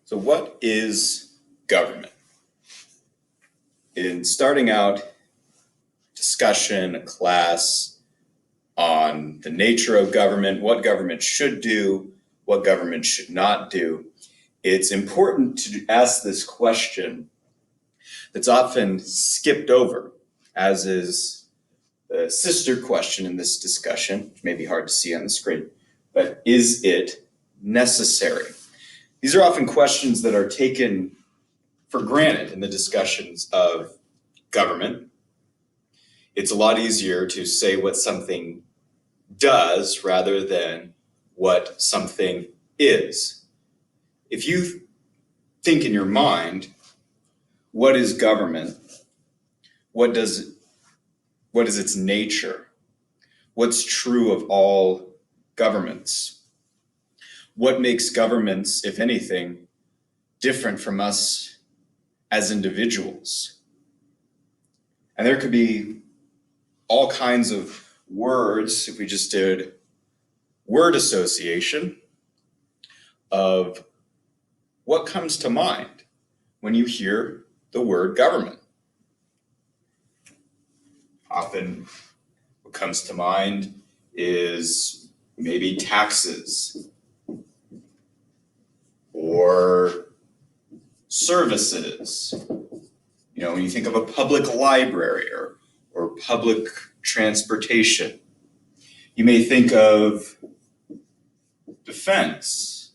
So what is government? In starting out discussion, a class on the nature of government, what government should do, what government should not do, it's important to ask this question that's often skipped over, as is the sister question in this discussion, which may be hard to see on the screen, but is it necessary? These are often questions that are taken for granted in the discussions of government. It's a lot easier to say what something does rather than what something is. If you think in your mind, what is government? What is its nature? What's true of all governments? What makes governments, if anything, different from us as individuals? And there could be all kinds of words, if we just did word association, of what comes to mind when you hear the word government. Often what comes to mind is maybe taxes or services. You know, when you think of a public library or public transportation, you may think of defense.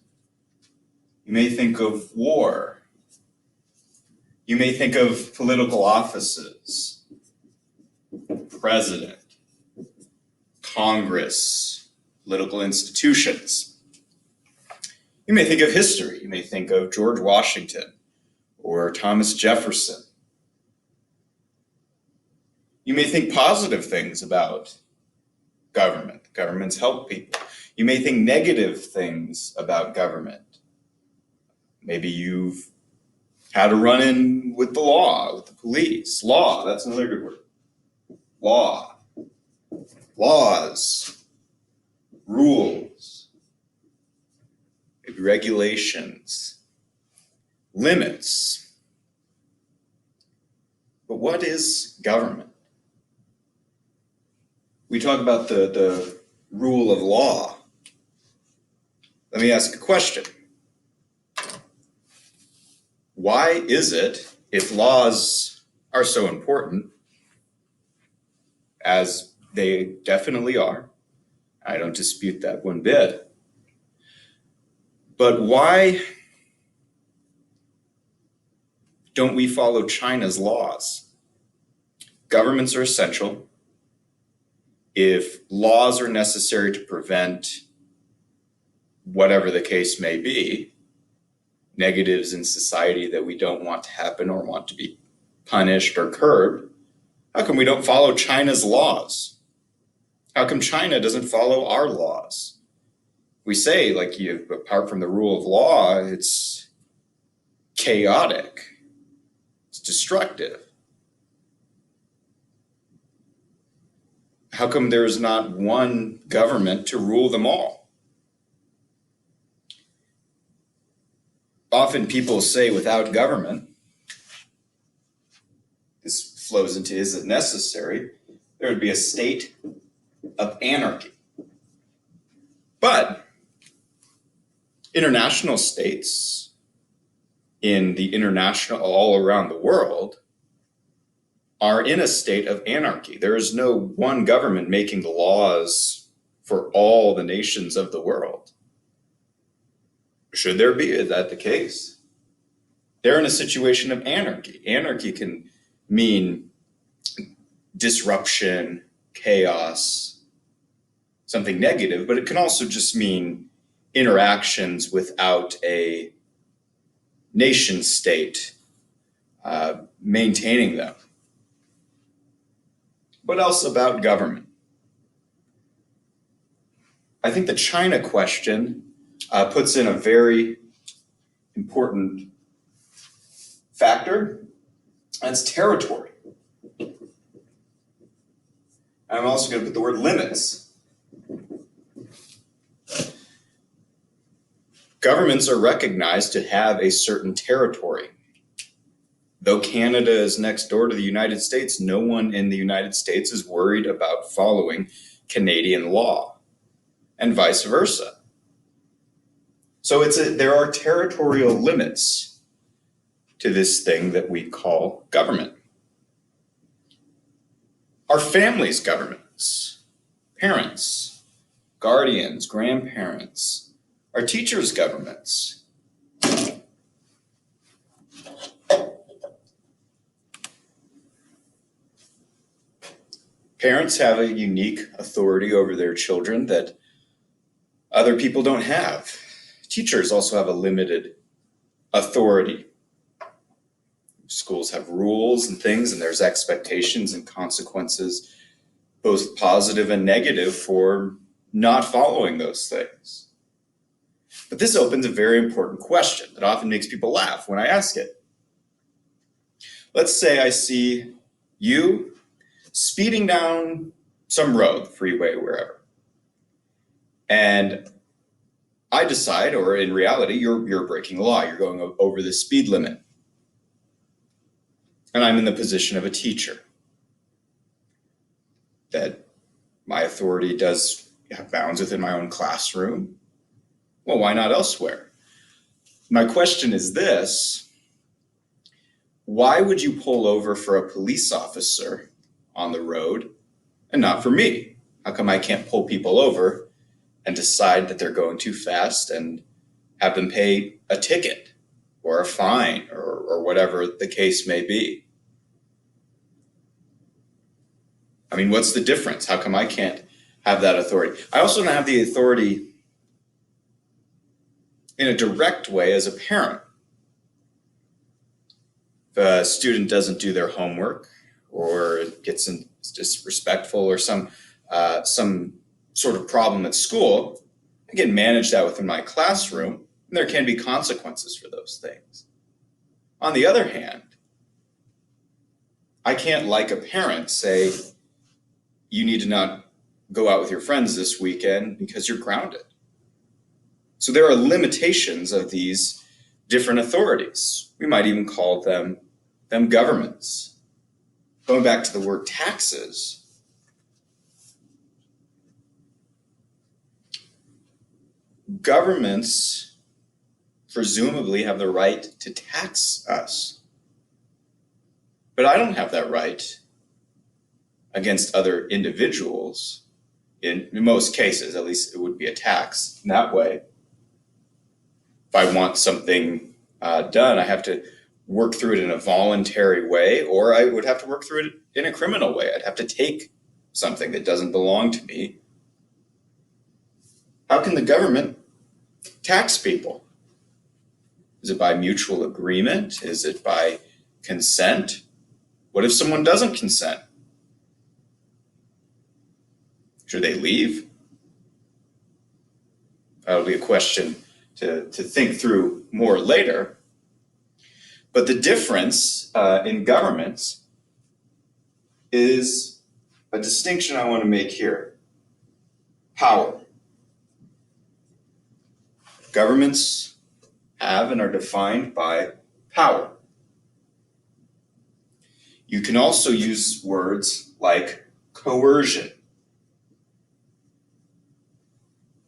You may think of war. You may think of political offices, president, Congress, political institutions. You may think of history. You may think of George Washington or Thomas Jefferson. You may think positive things about government. Governments help people. You may think negative things about government. Maybe you've had a run-in with the law, with the police. Law, that's another good word. Law. Laws. Rules. Maybe regulations. Limits. But what is government? We talk about the rule of law. Let me ask a question. Why is it, if laws are so important, as they definitely are, I don't dispute that one bit, but why don't we follow China's laws? Governments are essential. If laws are necessary to prevent whatever the case may be, negatives in society that we don't want to happen or want to be punished or curbed, how come we don't follow China's laws? How come China doesn't follow our laws? We say, like, apart from the rule of law, it's chaotic, it's destructive. How come there's not one government to rule them all? Often people say without government, this flows into is it necessary, there would be a state of anarchy. But international states in the international, all around the world, are in a state of anarchy. There is no one government making the laws for all the nations of the world. Should there be? Is that the case? They're in a situation of anarchy. Anarchy can mean disruption, chaos, something negative, but it can also just mean interactions without a nation state maintaining them. What else about government? I think the China question puts in a very important factor, and it's territory. I'm also going to put the word limits. Governments are recognized to have a certain territory. Though Canada is next door to the United States, no one in the United States is worried about following Canadian law, and vice versa. So there are territorial limits to this thing that we call government. Our families' governments, parents, guardians, grandparents, our teachers' governments. Parents have a unique authority over their children that other people don't have. Teachers also have a limited authority. Schools have rules and things, and there's expectations and consequences, both positive and negative, for not following those things. But this opens a very important question that often makes people laugh when I ask it. Let's say I see you speeding down some road, freeway, wherever, and I decide, or in reality, you're breaking the law, you're going over the speed limit. And I'm in the position of a teacher, that my authority does have bounds within my own classroom. Well, why not elsewhere? My question is this: why would you pull over for a police officer on the road and not for me? How come I can't pull people over and decide that they're going too fast and have them pay a ticket or a fine or whatever the case may be? I mean, what's the difference? How come I can't have that authority? I also don't have the authority in a direct way as a parent. If a student doesn't do their homework or gets disrespectful or some sort of problem at school, I can manage that within my classroom, and there can be consequences for those things. On the other hand, I can't, like a parent, say, you need to not go out with your friends this weekend because you're grounded. So there are limitations of these different authorities. We might even call them governments. Going back to the word taxes, governments presumably have the right to tax us. But I don't have that right against other individuals. In most cases, at least, it would be a tax in that way. If I want something done, I have to work through it in a voluntary way, or I would have to work through it in a criminal way. I'd have to take something that doesn't belong to me. How can the government tax people? Is it by mutual agreement? Is it by consent? What if someone doesn't consent? Should they leave? That'll be a question to think through more later. But the difference in governments is a distinction I want to make here. Power. Governments have and are defined by power. You can also use words like coercion,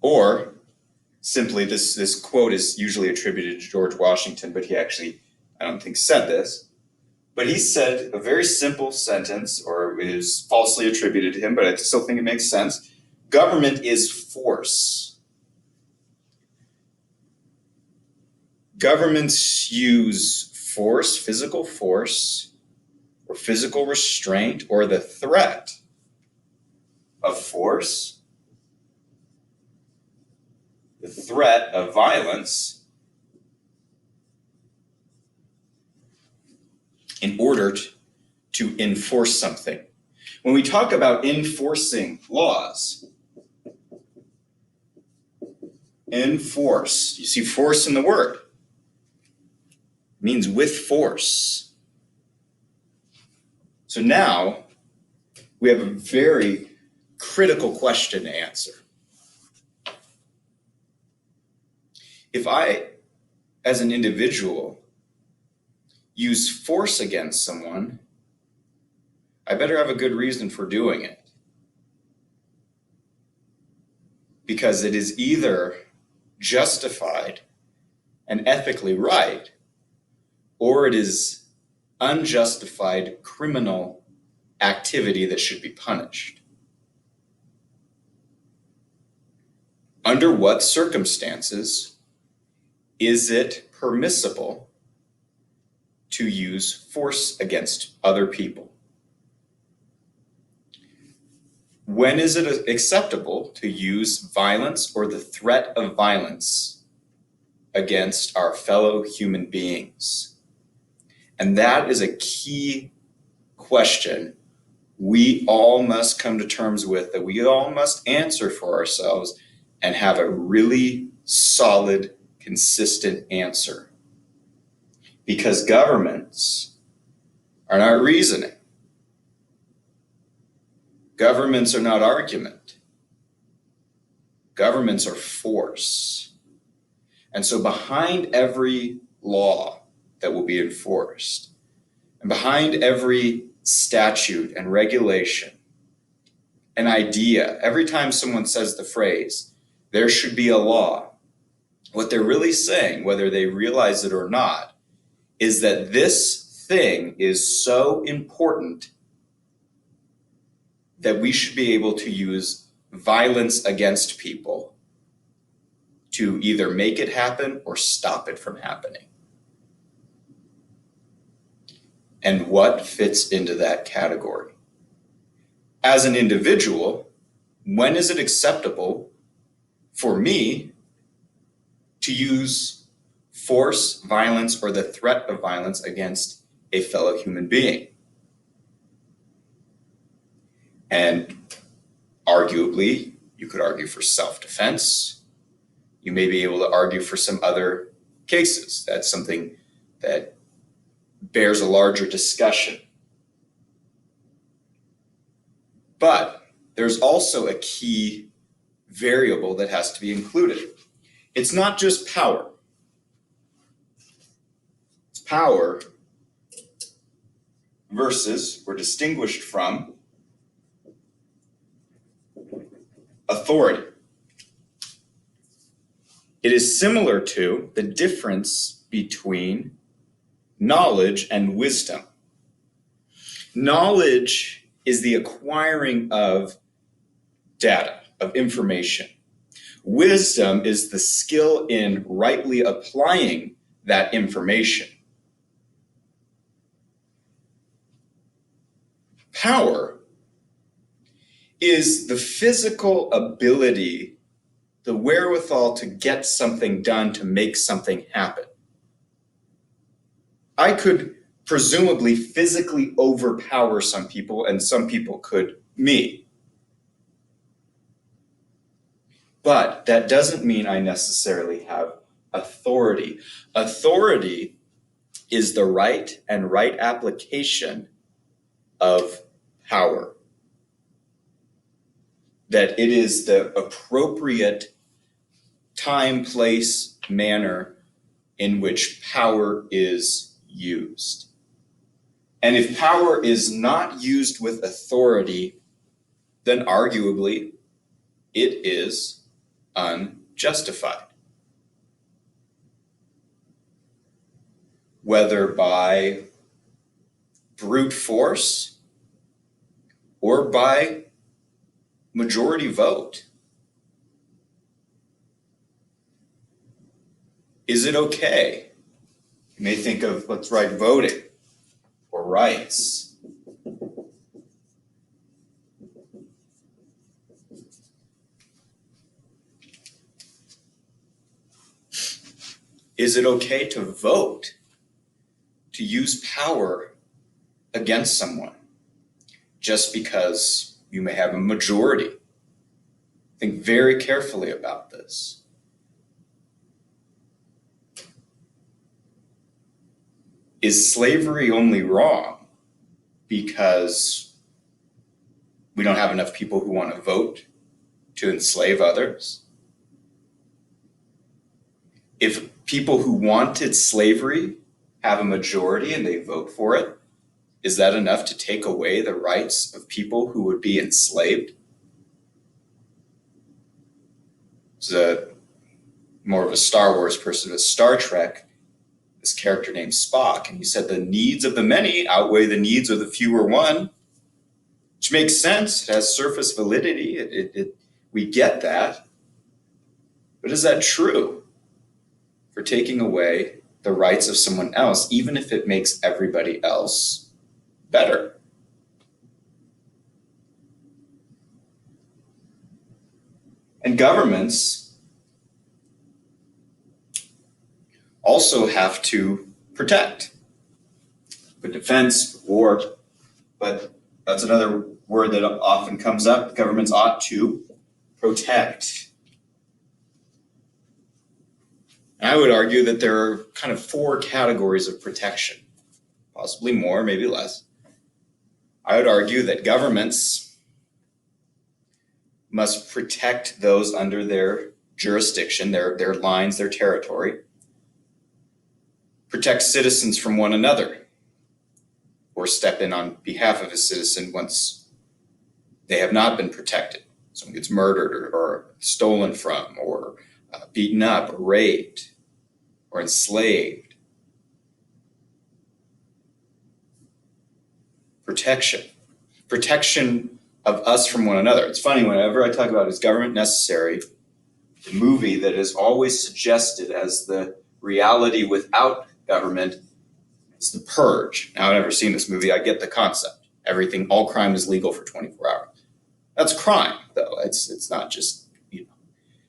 or simply, this quote is usually attributed to George Washington, but he actually, I don't think, said this. But he said a very simple sentence, or it is falsely attributed to him, but I still think it makes sense. Government is force. Governments use force, physical force, or physical restraint, or the threat of force, the threat of violence, in order to enforce something. When we talk about enforcing laws, enforce, you see force in the word. It means with force. So now we have a very critical question to answer. If I, as an individual, use force against someone, I better have a good reason for doing it. Because it is either justified and ethically right, or it is unjustified criminal activity that should be punished. Under what circumstances is it permissible to use force against other people? When is it acceptable to use violence or the threat of violence against our fellow human beings? And that is a key question we all must come to terms with, that we all must answer for ourselves and have a really solid, consistent answer. Because governments are not reasoning. Governments are not argument. Governments are force. And so behind every law that will be enforced, and behind every statute and regulation, an idea, every time someone says the phrase, there should be a law, what they're really saying, whether they realize it or not, is that this thing is so important that we should be able to use violence against people to either make it happen or stop it from happening. And what fits into that category? As an individual, when is it acceptable for me to use force, violence, or the threat of violence against a fellow human being? And arguably, you could argue for self-defense. You may be able to argue for some other cases. That's something that bears a larger discussion. But there's also a key variable that has to be included. It's not just power. It's power versus, or distinguished from, authority. It is similar to the difference between knowledge and wisdom. Knowledge is the acquiring of data, of information. Wisdom is the skill in rightly applying that information. Power is the physical ability, the wherewithal to get something done, to make something happen. I could presumably physically overpower some people, and some people could me. But that doesn't mean I necessarily have authority. Authority is the right and right application of power. That it is the appropriate time, place, manner in which power is used. And if power is not used with authority, then arguably it is unjustified. Whether by brute force or by majority vote. Is it okay? You may think of, let's write voting or rights. Is it okay to vote, to use power against someone just because you may have a majority? Think very carefully about this. Is slavery only wrong because we don't have enough people who want to vote to enslave others? If people who wanted slavery have a majority and they vote for it, is that enough to take away the rights of people who would be enslaved? As more of a Star Wars person, a Star Trek, this character named Spock, and he said the needs of the many outweigh the needs of the fewer one, which makes sense. It has surface validity. We get that. But is that true for taking away the rights of someone else, even if it makes everybody else better? And governments also have to protect. But defense, war, but that's another word that often comes up. Governments ought to protect. And I would argue that there are kind of 4 categories of protection, possibly more, maybe less. I would argue that governments must protect those under their jurisdiction, their lines, their territory, protect citizens from one another, or step in on behalf of a citizen once they have not been protected. Someone gets murdered or stolen from, or beaten up, or raped, or enslaved. Protection of us from one another. It's funny, whenever I talk about is government necessary, the movie that is always suggested as the reality without government is The Purge. Now, I've never seen this movie. I get the concept. All crime is legal for 24 hours. That's crime, though. It's not just,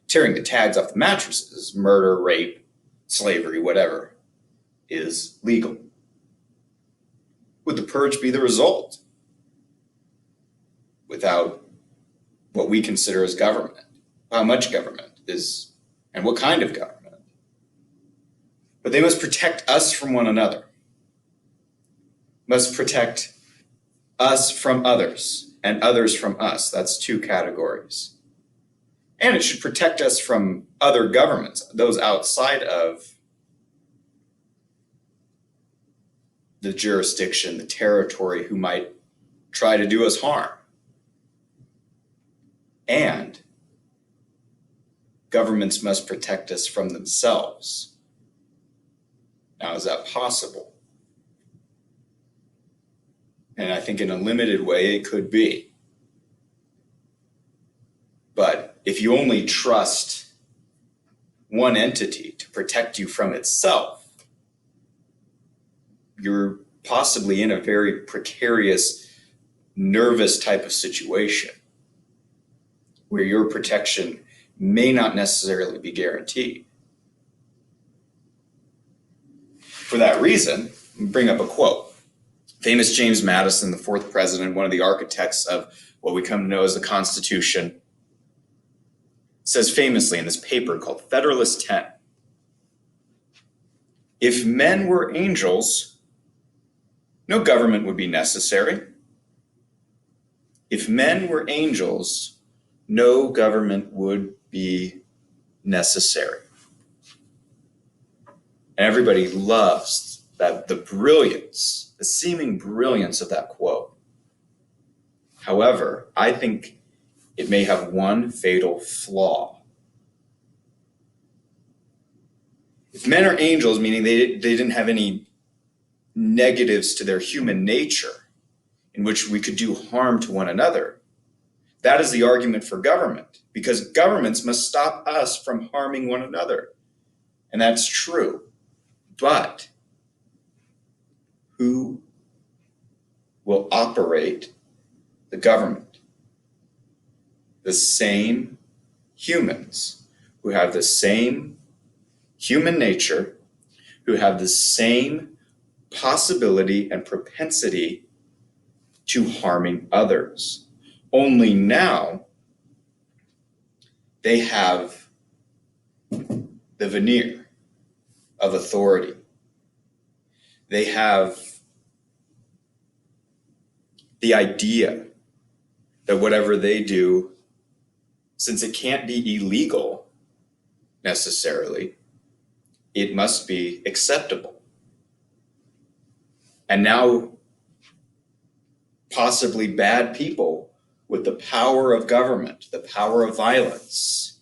tearing the tags off the mattresses. Murder, rape, slavery, whatever is legal. Would the purge be the result without what we consider as government? How much government is, and what kind of government? But they must protect us from one another, must protect us from others and others from us. That's 2 categories. And it should protect us from other governments, those outside of the jurisdiction, the territory, who might try to do us harm. And governments must protect us from themselves. Now, is that possible? And I think in a limited way it could be. But if you only trust one entity to protect you from itself, you're possibly in a very precarious, nervous type of situation where your protection may not necessarily be guaranteed. For that reason, I'll bring up a quote. Famous James Madison, the 4th president, one of the architects of what we come to know as the Constitution, says famously in this paper called Federalist 10, "If men were angels, no government would be necessary. If men were angels, no government would be necessary." And everybody loves the brilliance, the seeming brilliance of that quote. However, I think it may have one fatal flaw. If men are angels, meaning they didn't have any negatives to their human nature in which we could do harm to one another, that is the argument for government, because governments must stop us from harming one another. And that's true. But who will operate the government? The same humans who have the same human nature, who have the same possibility and propensity to harming others. Only now they have the veneer of authority. They have the idea that whatever they do, since it can't be illegal necessarily, it must be acceptable. And now possibly bad people with the power of government, the power of violence,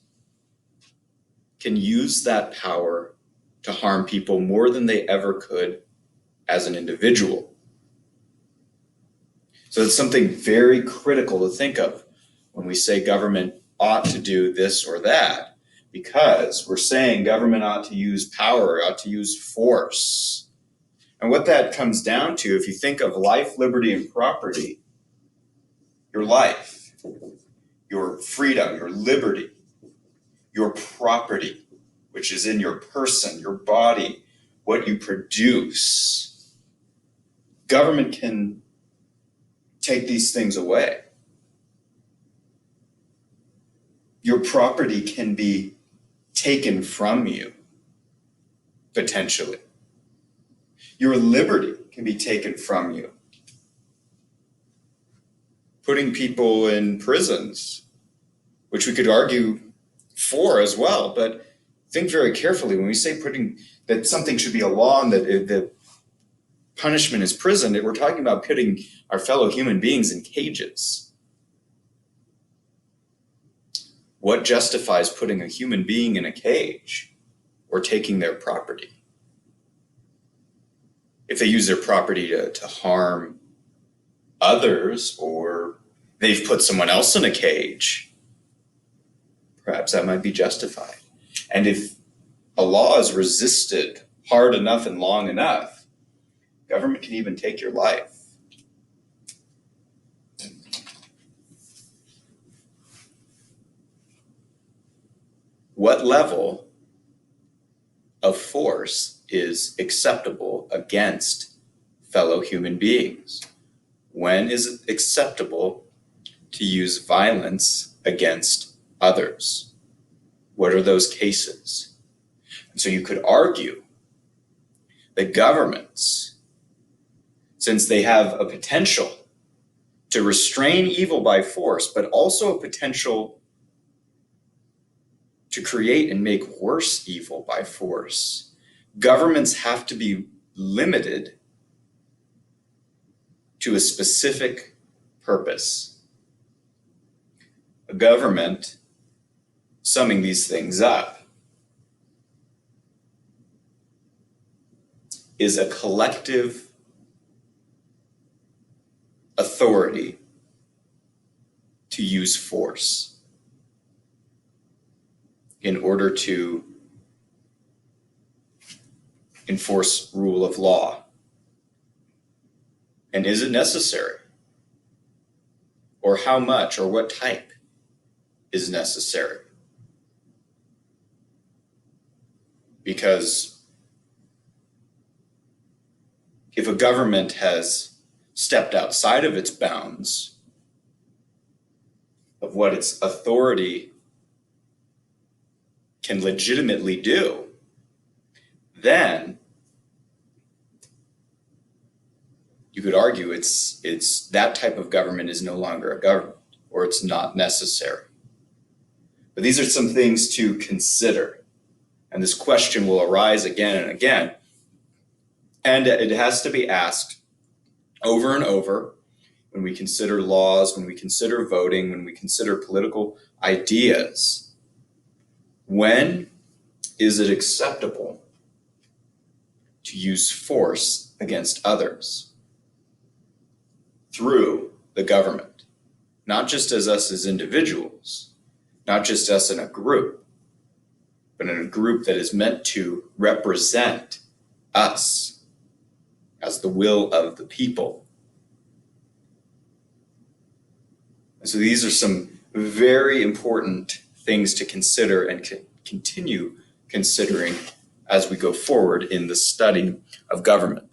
can use that power to harm people more than they ever could as an individual. So it's something very critical to think of when we say government ought to do this or that, because we're saying government ought to use power, ought to use force. And what that comes down to, if you think of life, liberty, and property, your life, your freedom, your liberty, your property, which is in your person, your body, what you produce. Government can take these things away. Your property can be taken from you, potentially. Your liberty can be taken from you. Putting people in prisons, which we could argue for as well, but think very carefully when we say that something should be a law and that the punishment is prison, we're talking about putting our fellow human beings in cages. What justifies putting a human being in a cage or taking their property? If they use their property to harm others, or they've put someone else in a cage, perhaps that might be justified. And if a law is resisted hard enough and long enough, government can even take your life. What level of force is acceptable against fellow human beings? When is it acceptable to use violence against others? What are those cases? And so you could argue that governments, since they have a potential to restrain evil by force, but also a potential to create and make worse evil by force, governments have to be limited to a specific purpose. A government, summing these things up, is a collective authority to use force in order to enforce rule of law. And is it necessary? Or how much or what type is necessary? Because if a government has stepped outside of its bounds of what its authority can legitimately do, then you could argue it's that type of government is no longer a government, or it's not necessary. But these are some things to consider, and this question will arise again and again, and it has to be asked over and over when we consider laws, when we consider voting, when we consider political ideas. When is it acceptable to use force against others through the government? Not just as us as individuals, not just us in a group, but in a group that is meant to represent us as the will of the people. And so these are some very important things to consider and continue considering as we go forward in the study of government.